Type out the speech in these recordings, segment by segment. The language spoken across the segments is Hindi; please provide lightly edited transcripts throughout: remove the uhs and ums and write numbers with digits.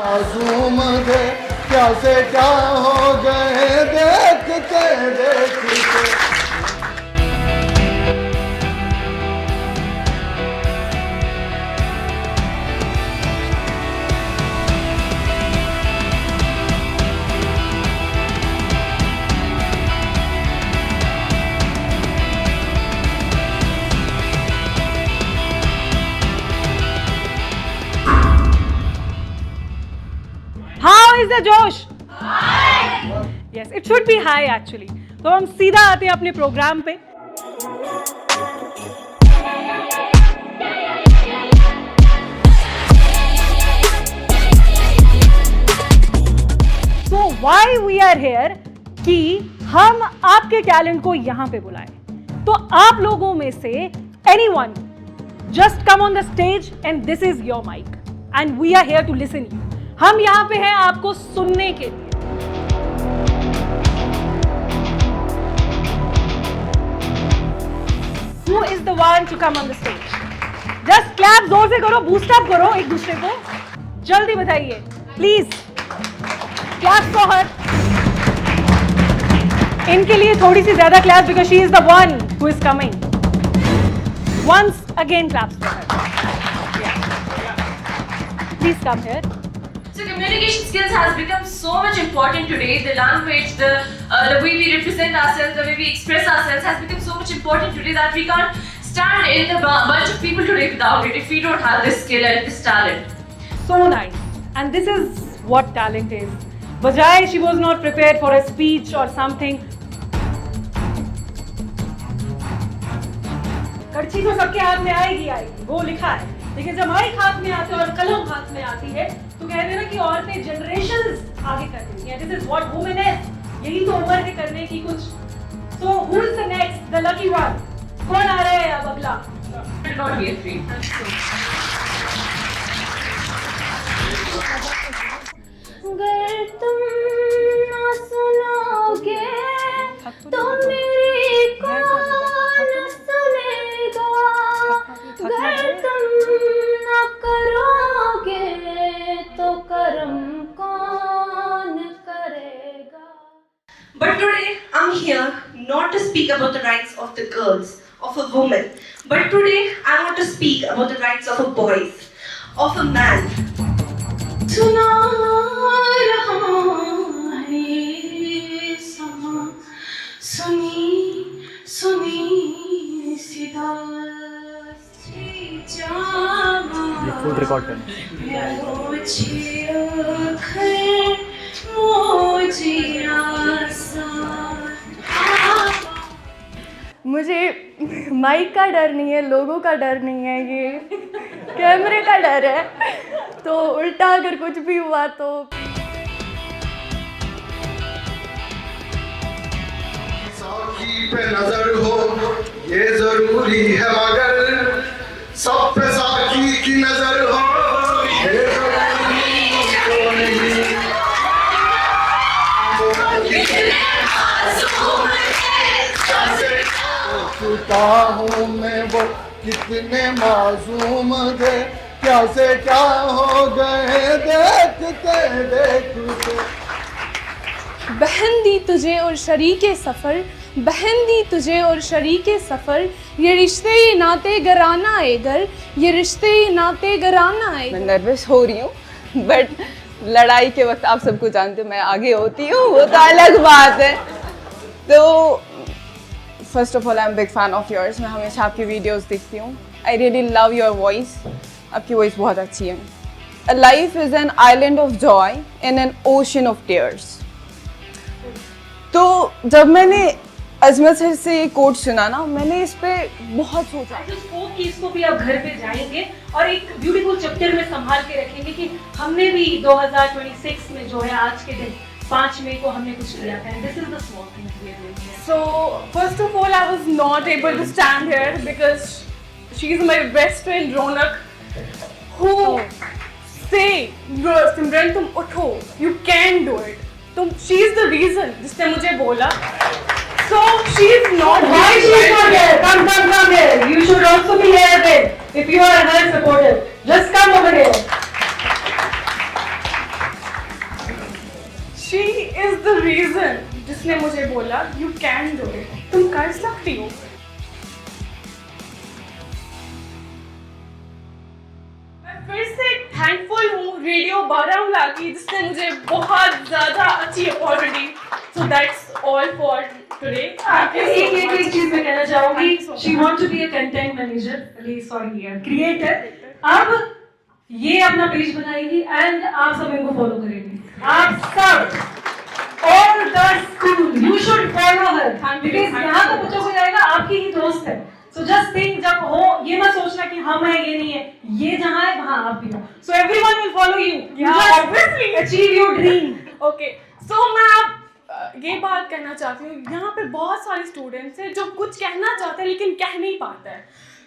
मासूम थे क्या से क्या हो गए देखते देखते। How is the जोश? Yes, it should be high actually. तो हम सीधा आते हैं अपने प्रोग्राम पे. So why we are here? कि हम आपके टैलेंट को यहाँ पे बुलाएं. तो आप लोगों में से anyone just come on the stage and this is your mic and we are here to listen you. हम यहाँ पे हैं आपको सुनने के लिए. Who is the one to come on the stage? Just clap, जोर से करो, boost up करो एक दूसरे को. जल्दी बताइए, please. Clap for her. इनके लिए थोड़ी सी ज्यादा clap because she is the one who is coming. Once again claps for her. Yeah. Please come here. So communication skills has become so much important today. The language, the way we represent ourselves, the way we express ourselves has become so much important today that we can't stand in the bunch of people today without it if we don't have this skill and this talent. So nice. And this is what talent is. Bajay, she was not prepared for a speech or something. कड़छी तो सबके हाथ में आएगी वो लिखा है. लेकिन जब माइक हाथ में आती है और कलम हाथ में आती है तो कहते हैं ना कि औरतें जनरेशंस आगे कर रही हैं. This is what women is. यही तो उम्र है करने की कुछ. So who is the next, the lucky one? कौन आ रहा है अब अगला? Not be afraid. अगर तुम ना सुनोगे तो मेरी कौन सुनेगा. अगर तुम ना करोगे तो कर्म कौन करेगा. But today I'm here not to speak about the rights of the girls, of a woman, but today I want to speak about the rights of a boy, of a man. सुना रहा है समा, सुनी सुनी सिदा ये फुल रिकॉर्ड करना. मुझे माइक का डर नहीं है, लोगों का डर नहीं है, ये कैमरे का डर है. तो उल्टा अगर कुछ भी हुआ तो साकी पे नजर हो ये जरूरी है मगर सब पे साकी की नजर हो ये जरूरी तो नहीं. छूटा हूँ मैं वो कितने मासूम थे क्या से क्या हो गए देखते देखते. बहन दी तुझे और शरीके सफ़र, बहन दी तुझे और शरीके सफ़र, ये रिश्ते ही नाते घराना है घर, ये रिश्ते ही नाते घराना है. मैं नर्वस हो रही हूँ बट लड़ाई के वक्त आप सबको जानते हो मैं आगे होती हूँ, वो तो अलग बात है. तो first of all I am big fan of yours. मैं हमेशा आपकी वीडियोस देखती हूँ. I really love your voice. आपकी वॉइस बहुत अच्छी है. A life is an island of joy in an ocean of tears. तो जब मैंने अजमत सर से ये कोट सुना ना, मैंने इस पे बहुत सोचा. कि इसको भी आप घर पे जाएंगे और एक ब्यूटीफुल चैप्टर में संभाल के रखेंगे कि हमने भी 2026 में जो है आज के दिन 5 मई को हमने कुछ किया था. This is the small things we are doing here. So first of all, I was not able to stand here because she is my best friend Ronak, who say, Simran तुम उठो, you can do it. She is the reason जिसने मुझे बोला. So she is not. Why she is not here? Come here. You should also be here then. If you are her supporter, just come over here. The reason जिसने मुझे बोला यू कैन डू इट, तुम कर सकती हो। मैं फिर से थैंकफुल हूँ रेडियो बारामूला की, जिसने मुझे बहुत ज़्यादा अच्छी opportunity. So that's all for today. एक चीज मैं कहना चाहूंगी, she want to be a content manager, sorry creator. अब ये अपना पेज बनाएगी एंड आप सब इनको फॉलो करेंगे, आप सब all the school you should follow her, because यहाँ का बच्चों को जाएगा आपकी ही दोस्त है। सो जस्ट थिंक, जब हो ये मत सोचना कि हम है ये नहीं है, ये जहाँ है वहाँ आप भी हो। So everyone will follow you, obviously achieve your dream. Okay, so मैं अब ये बात कहना चाहती हूँ, यहाँ पे बहुत सारे स्टूडेंट्स हैं जो कुछ कहना चाहते हैं लेकिन कह नहीं पाते हैं।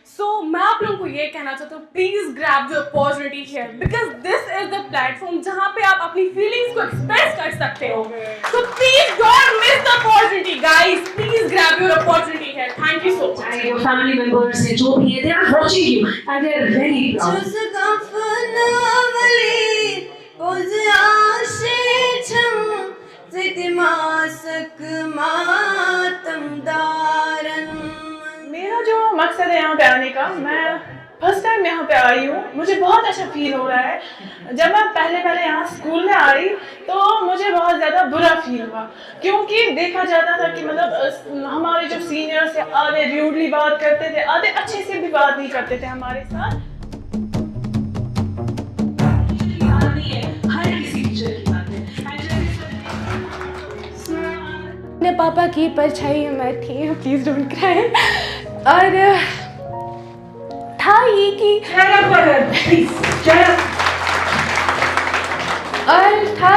सो मैं आप लोगों को ये कहना चाहता हूँ, please grab the opportunity here, because this is the platform जहाँ पे आप अपनी फीलिंग्स को एक्सप्रेस कर सकते हो। So please don't miss the opportunity guys, please grab your opportunity here. Thank you so much. Your family members हैं जो भी है, they are watching you and they are very proud. मेरा जो मकसद है यहाँ पे आने का, मैं फर्स्ट टाइम यहाँ पे आई हूँ, मुझे बहुत अच्छा फील हो रहा है। जब मैं पहले यहाँ स्कूल में आई तो मुझे बहुत ज़्यादा बुरा फील हुआ, क्योंकि देखा जाता था कि मतलब हमारे जो सीनियर्स थे आधे रूडली बात करते थे, आधे अच्छे से भी बात नहीं करते थे हमारे साथ। अपने पापा की परछाई मैं थी, प्लीज डोंट क्राई। और था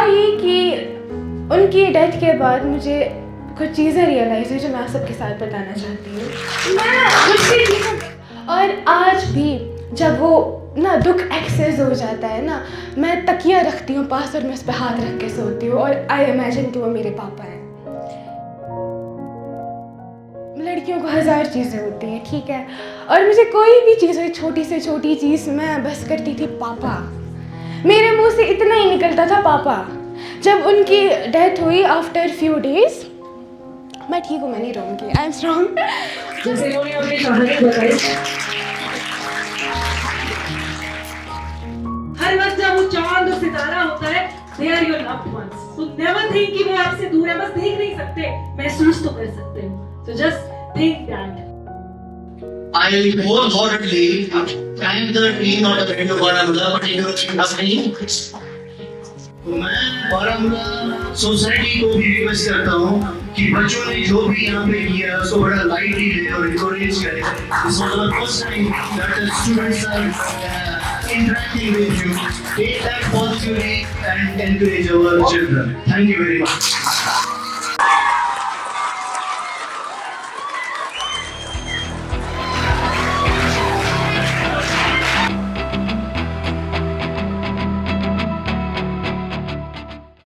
ये कि उनकी डेथ के बाद मुझे कुछ चीज़ें रियलाइज हुई जो मैं आप सबके साथ बताना चाहती हूँ। और आज भी जब वो ना दुख एक्सेस हो जाता है ना, मैं तकिया रखती हूँ पास और मैं उस पर हाथ रख के सोती हूँ और आई इमेजिन कि वो मेरे पापा हैं। लड़कियों को 1000 चीज़ें होती हैं, ठीक है, और मुझे कोई भी चीज़ हो, छोटी से छोटी चीज़, मैं बस करती थी पापा। मेरे मुंह से इतना ही निकलता था पापा। जब उनकी डेथ हुई आफ्टर फ्यू डेज, मैं ठीक हूँ, मैं नहीं रहूँगी, आई एम स्ट्रॉन्ग। जैसे उन्होंने अपनी कहानी बताई, हर वक्त जब वो चांद और सितारा होता है, they are your loved ones. So never think कि वो आपसे दूर है, बस देख नहीं सकते, महसूस तो कर सकते हो। So just think that. I wholeheartedly thank the team of the Radio Baramula for taking us in. मैं बारामूला सोसाइटी को भी रिक्वेस्ट करता हूँ कि बच्चों ने जो भी यहाँ पे किया उसको बड़ा लाइटली ले और encourage करें। This was the first time that the students are interacting with you. Take that positively and encourage our children. Thank you very much.